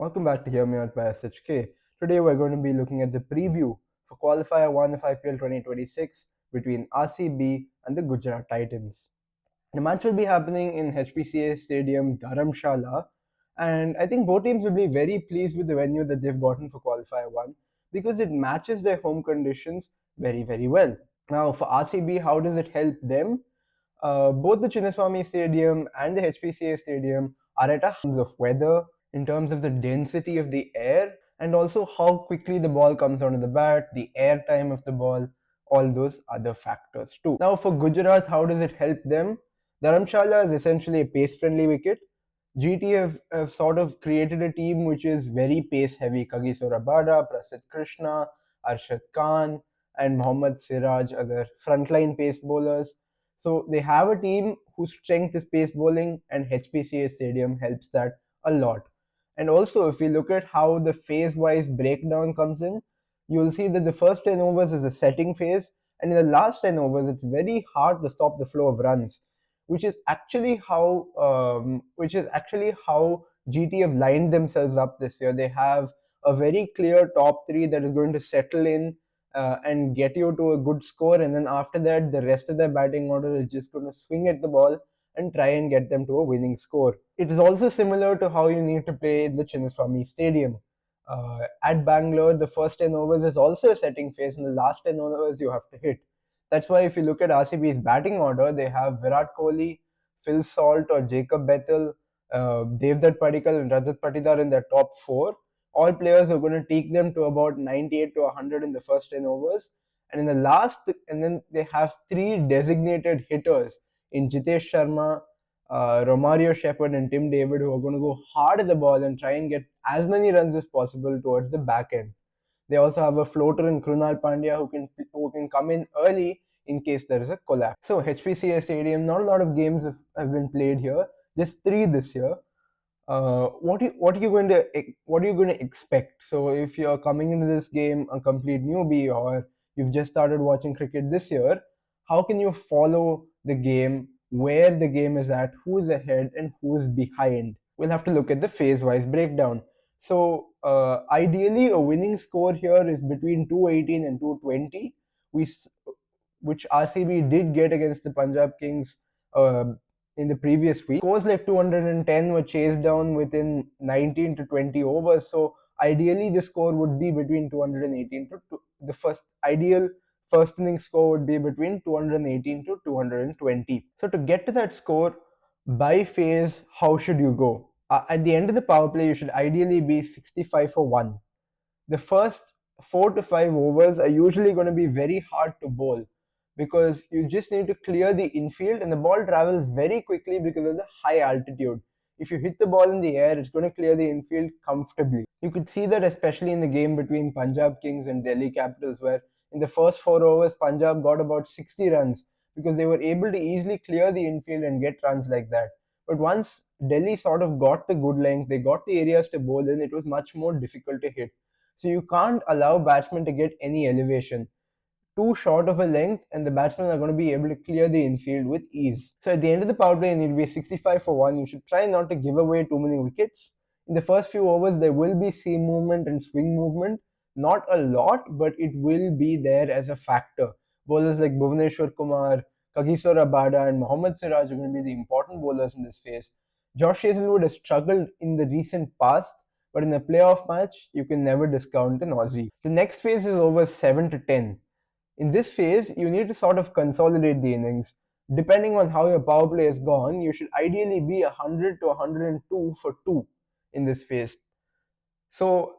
Welcome back to Hear Me Out by SHK. Today we're going to be looking at the preview for Qualifier 1 of IPL 2026 between RCB and the Gujarat Titans. The match will be happening in HPCA Stadium, Dharamshala, and I think both teams will be very pleased with the venue that they've gotten for Qualifier 1 because it matches their home conditions very, very well. Now, for RCB, how does it help them? Both the Chinnaswamy Stadium and the HPCA Stadium are at a high of weather, in terms of the density of the air, and also how quickly the ball comes onto the bat, the air time of the ball, all those other factors too. Now, for Gujarat, how does it help them? Dharamshala is essentially a pace friendly wicket. GT have sort of created a team which is very pace heavy. Kagiso Rabada, Prasid Krishna, Arshad Khan, and Mohammad Siraj are their frontline pace bowlers. So they have a team whose strength is pace bowling, and HPCA Stadium helps that a lot. And also, if we look at how the phase wise breakdown comes in, you'll see that the first 10 overs is a setting phase, and in the last 10 overs, it's very hard to stop the flow of runs, which is actually how GT have lined themselves up this year. They have a very clear top three that is going to settle in and get you to a good score, and then after that, the rest of their batting order is just going to swing at the ball and try and get them to a winning score. It is also similar to how you need to play the Chinnaswamy Stadium. At Bangalore, the first 10 overs is also a setting phase, and the last 10 overs you have to hit. That's why if you look at RCB's batting order, they have Virat Kohli, Phil Salt or Jacob Bethel, Devdutt Padikkal and Rajat Patidar in their top four. All players are going to take them to about 98 to 100 in the first 10 overs. And then they have three designated hitters in Jitesh Sharma, Romario Shepherd, and Tim David, who are going to go hard at the ball and try and get as many runs as possible towards the back end. They also have a floater in Krunal Pandya who can come in early in case there is a collapse. So HPCA Stadium, not a lot of games have been played here, just three this year. What are you going to expect? So if you're coming into this game a complete newbie, or you've just started watching cricket this year, how can you follow the game, where the game is at, who is ahead and who is behind? We'll have to look at the phase wise breakdown. So ideally, a winning score here is between 218 and 220. We which RCB did get against the Punjab Kings uh, in the previous week. Scores like 210 were chased down within 19 to 20 overs. So ideally, the score would be between 218 to the ideal first inning score would be between 218 to 220. So to get to that score by phase, how should you go? At the end of the power play, you should ideally be 65 for 1. The first 4 to 5 overs are usually going to be very hard to bowl because you just need to clear the infield, and the ball travels very quickly because of the high altitude. If you hit the ball in the air, it's going to clear the infield comfortably. You could see that especially in the game between Punjab Kings and Delhi Capitals, where in the first 4 overs, Punjab got about 60 runs because they were able to easily clear the infield and get runs like that. But once Delhi sort of got the good length, they got the areas to bowl in, it was much more difficult to hit. So you can't allow batsmen to get any elevation too short of a length, and the batsmen are going to be able to clear the infield with ease. So at the end of the power play, you need to be 65 for 1. You should try not to give away too many wickets. In the first few overs, there will be seam movement and swing movement. Not a lot, but it will be there as a factor. Bowlers like Bhuvaneshwar Kumar, Kagiso Rabada, and Mohammad Siraj are going to be the important bowlers in this phase. Josh Hazlewood has struggled in the recent past, but in a playoff match, you can never discount an Aussie. The next phase is over 7 to 10. In this phase, you need to sort of consolidate the innings. Depending on how your power play has gone, you should ideally be 100 to 102 for 2 in this phase. So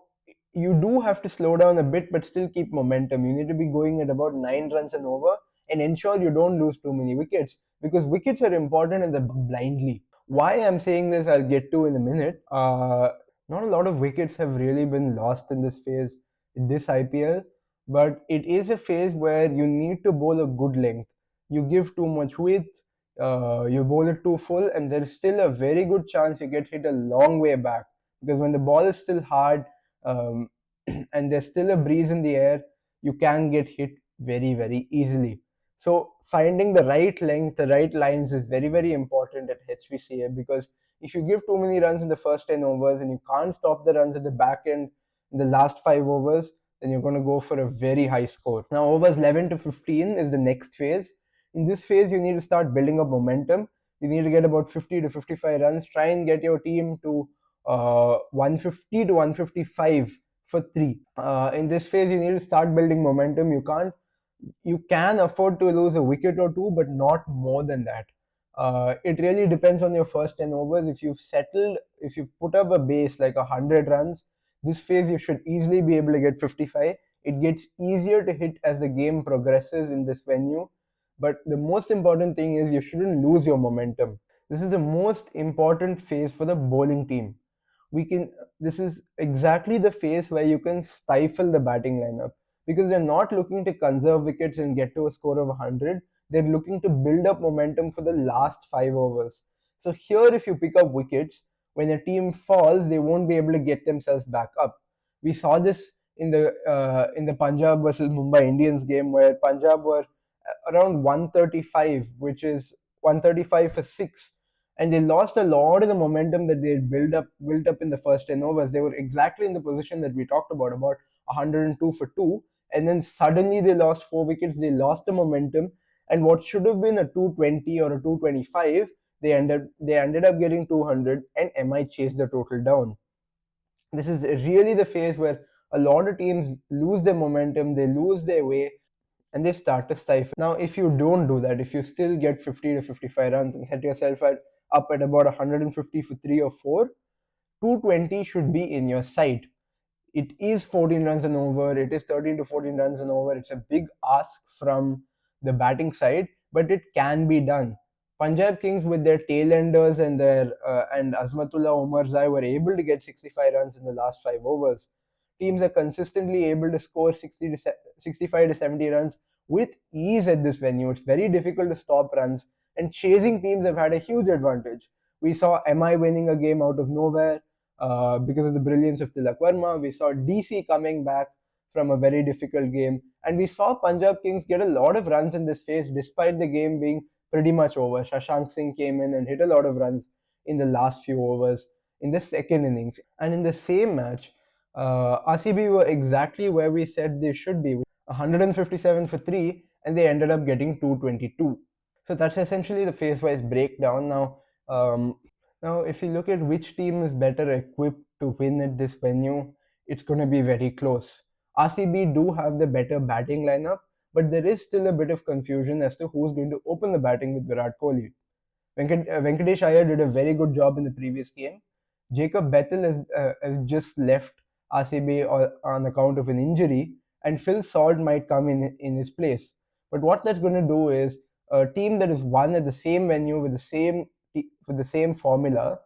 you do have to slow down a bit but still keep momentum. You need to be going at about 9 runs and over and ensure you don't lose too many wickets, because wickets are important in the blindly. Why I'm saying this, I'll get to in a minute. Not a lot of wickets have really been lost in this phase, in this IPL, but it is a phase where you need to bowl a good length. You give too much width, you bowl it too full, and there is still a very good chance you get hit a long way back, because when the ball is still hard, um, and there's still a breeze in the air, you can get hit very, very easily. So finding the right length, the right lines is very, very important at HPCA, because If you give too many runs in the first 10 overs and you can't stop the runs at the back end in the last 5 overs, then you're going to go for a very high score. Now, overs 11 to 15 is the next phase. In this phase, you need to start building up momentum. You need to get about 50 to 55 runs. Try and get your team to 150 to 155 for three. In this phase, you need to start building momentum. You can afford to lose a wicket or two, but not more than that. It really depends on your first 10 overs. If you've put up a base like 100 runs, this phase you should easily be able to get 55. It gets easier to hit as the game progresses in this venue. But the most important thing is you shouldn't lose your momentum. This is the most important phase for the bowling team. We can This is exactly the phase where you can stifle the batting lineup, because they're not looking to conserve wickets and get to a score of 100. They're looking to build up momentum for the last 5 overs. So here, if you pick up wickets, when a team falls, they won't be able to get themselves back up. We saw this in the Punjab versus Mumbai Indians game, where Punjab were around 135, which is 135 for 6, and they lost a lot of the momentum that they had built up in the first 10 overs. They were exactly in the position that we talked about 102 for 2, and then suddenly they lost 4 wickets. They lost the momentum, and what should have been a 220 or a 225, they ended up getting 200, and MI chased the total down. This is really the phase where a lot of teams lose their momentum, they lose their way, and they start to stifle. Now, if you don't do that, if you still get 50 to 55 runs and set yourself up at about 150 for 3 or 4, 220 should be in your sight. It is 14 runs and over, it is 13 to 14 runs and over. It's a big ask from the batting side, but it can be done. Punjab Kings, with their tailenders and Azmatullah Omarzai, were able to get 65 runs in the last 5 overs. Teams are consistently able to score 65 to 70 runs with ease at this venue. It's very difficult to stop runs, and chasing teams have had a huge advantage. We saw MI winning a game out of nowhere because of the brilliance of Tilak Verma. We saw DC coming back from a very difficult game, and we saw Punjab Kings get a lot of runs in this phase despite the game being pretty much over. Shashank Singh came in and hit a lot of runs in the last few overs in the second innings. And in the same match, RCB were exactly where we said they should be, 157 for 3, and they ended up getting 222. So that's essentially the phase-wise breakdown. Now, if you look at which team is better equipped to win at this venue, it's going to be very close. RCB do have the better batting lineup, but there is still a bit of confusion as to who's going to open the batting with Virat Kohli. Venkatesh Iyer did a very good job in the previous game. Jacob Bethel has just left RCB on account of an injury, and Phil Salt might come in his place. But what that's going to do is a team that is won at the same venue with the same formula.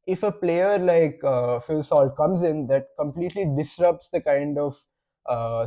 If a player like Phil Salt comes in, that completely disrupts the kind of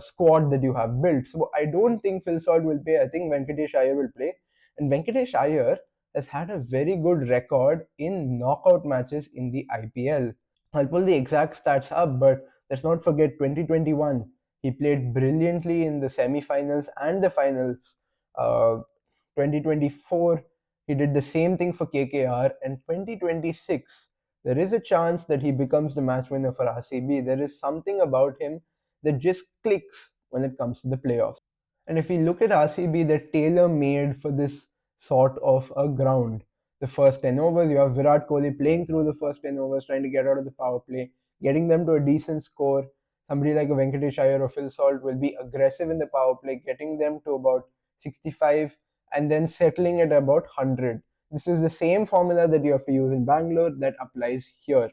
squad that you have built. So I don't think Phil Salt will play. I think Venkatesh Iyer will play, and Venkatesh Iyer has had a very good record in knockout matches in the IPL. I'll pull the exact stats up, but let's not forget 2021. He played brilliantly in the semi-finals and the finals. 2024, he did the same thing for KKR, and 2026, there is a chance that he becomes the match winner for RCB. There is something about him that just clicks when it comes to the playoffs. And if we look at RCB, they're tailor made for this sort of a ground. The first 10 overs, you have Virat Kohli playing through the first 10 overs, trying to get out of the power play, getting them to a decent score. Somebody like a Venkatesh Iyer or Phil Salt will be aggressive in the power play, getting them to about 65 and then settling at about 100. This is the same formula that you have to use in Bangalore that applies here.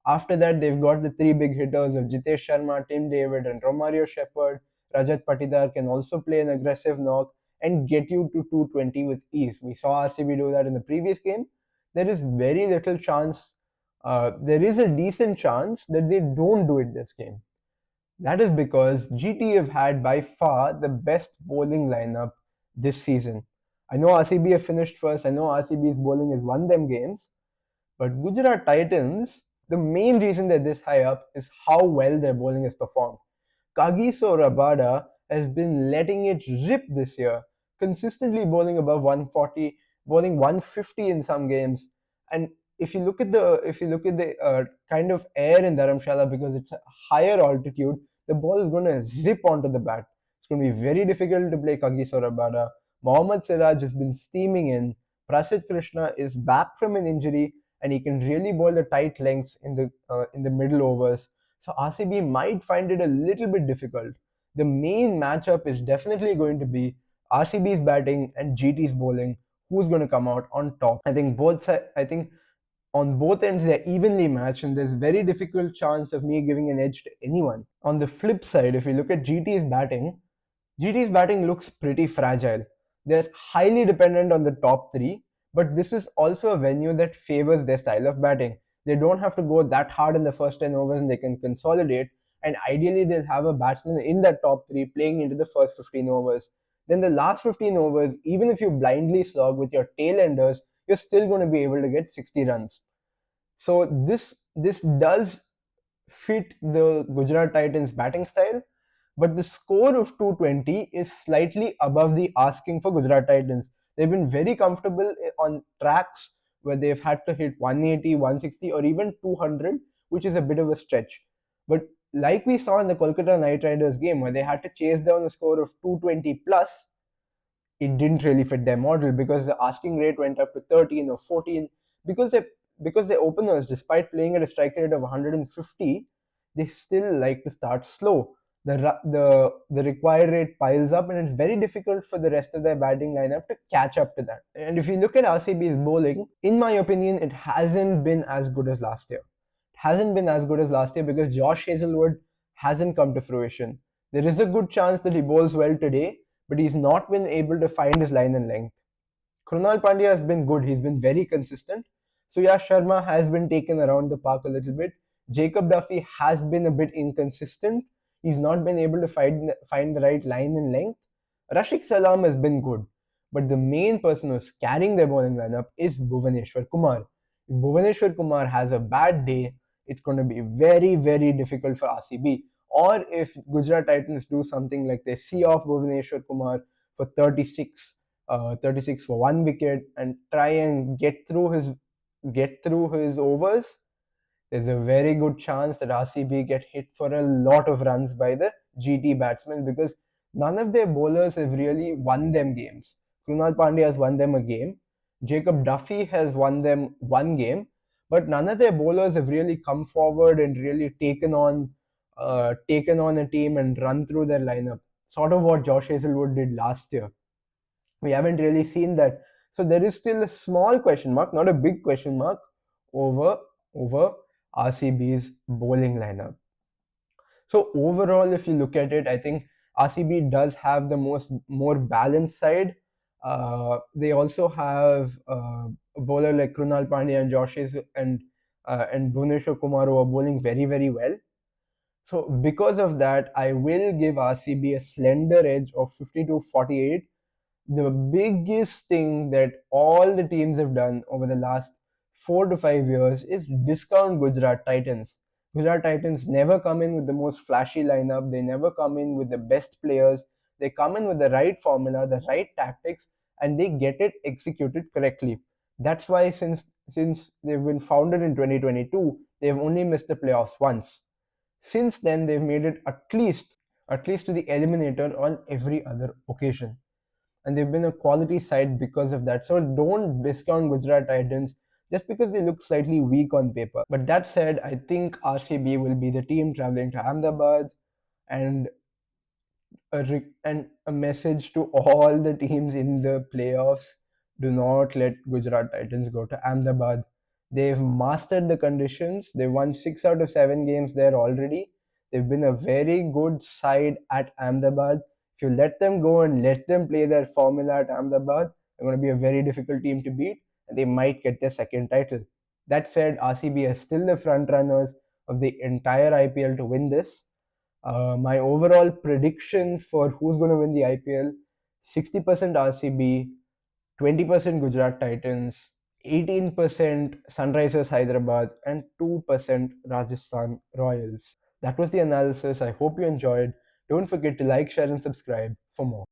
After that, they've got the 3 big hitters of Jitesh Sharma, Tim David, and Romario Shepherd. Rajat Patidar can also play an aggressive knock and get you to 220 with ease. We saw RCB do that in the previous game. There is very little chance, there is a decent chance that they don't do it this game. That is because GT have had by far the best bowling lineup this season. I know RCB have finished first, I know RCB's bowling has won them games, but Gujarat Titans, the main reason they're this high up is how well their bowling has performed. Kagiso Rabada has been letting it rip this year, consistently bowling above 140, bowling 150 in some games. And if you look at the kind of air in Dharamshala, because it's a higher altitude, the ball is going to zip onto the bat. It's going to be very difficult to play Kagiso Rabada. Mohammad Siraj has been steaming in. Prasid Krishna is back from an injury, and he can really bowl the tight lengths in the middle overs. So RCB might find it a little bit difficult. The main matchup is definitely going to be RCB's batting and GT's bowling. Who's going to come out on top? I think on both ends they're evenly matched, and there's very difficult chance of me giving an edge to anyone. On the flip side, if you look at GT's batting looks pretty fragile. They're highly dependent on the top three, but this is also a venue that favors their style of batting. They don't have to go that hard in the first 10 overs, and they can consolidate, and ideally they'll have a batsman in that top three playing into the first 15 overs. Then the last 15 overs, even if you blindly slog with your tail enders, you're still going to be able to get 60 runs. So this does fit the Gujarat Titans batting style, but the score of 220 is slightly above the asking for Gujarat Titans. They've been very comfortable on tracks where they've had to hit 180, 160, or even 200, which is a bit of a stretch. But like we saw in the Kolkata Knight Riders game, where they had to chase down a score of 220 plus, it didn't really fit their model because the asking rate went up to 13 or 14, because their openers, despite playing at a strike rate of 150, they still like to start slow. The required rate piles up, and it's very difficult for the rest of their batting lineup to catch up to that. And if you look at RCB's bowling, in my opinion, it hasn't been as good as last year. It hasn't been as good as last year because Josh Hazelwood hasn't come to fruition. There is a good chance that he bowls well today, but he's not been able to find his line and length. Krunal Pandya has been good. He's been very consistent. Suyash Sharma has been taken around the park a little bit. Jacob Duffy has been a bit inconsistent. He's not been able to find the right line and length. Rashik Salam has been good. But the main person who's carrying their bowling lineup is Bhuvaneshwar Kumar. If Bhuvaneshwar Kumar has a bad day, it's going to be very, very difficult for RCB. Or if Gujarat Titans do something like they see off Bhuvaneshwar Kumar for 36 for one wicket and try and get through his overs, there's a very good chance that RCB get hit for a lot of runs by the GT batsmen, because none of their bowlers have really won them games. Krunal Pandya has won them a game. Jacob Duffy has won them one game, but none of their bowlers have really come forward and really taken on a team and run through their lineup. Sort of what Josh Hazelwood did last year. We haven't really seen that. So there is still a small question mark, not a big question mark, over over RCB's bowling lineup. So overall, if you look at it, I think RCB does have the more balanced side. They also have a bowler like Krunal Pandya and and Bhuvneshwar Kumar, who are bowling very, very well. So because of that, I will give RCB a slender edge of 52-48. The biggest thing that all the teams have done over the last 4 to 5 years is discount Gujarat Titans. Gujarat Titans never come in with the most flashy lineup, they never come in with the best players. They come in with the right formula, the right tactics, and they get it executed correctly. That's why since they've been founded in 2022, they've only missed the playoffs once. Since then, they've made it at least to the eliminator on every other occasion, and they've been a quality side because of that. So don't discount Gujarat Titans just because they look slightly weak on paper. But that said, I think RCB will be the team traveling to Ahmedabad, and a message to all the teams in the playoffs: do not let Gujarat Titans go to Ahmedabad. They've mastered the conditions. They won 6 out of 7 games there already. They've been a very good side at Ahmedabad. If you let them go and let them play their formula at Ahmedabad, they're going to be a very difficult team to beat, and they might get their second title. That said, RCB are still the front runners of the entire IPL to win this. My overall prediction for who's going to win the IPL: 60% RCB, 20% Gujarat Titans, 18% Sunrisers Hyderabad, and 2% Rajasthan Royals. That was the analysis. I hope you enjoyed. Don't forget to like, share, and subscribe for more.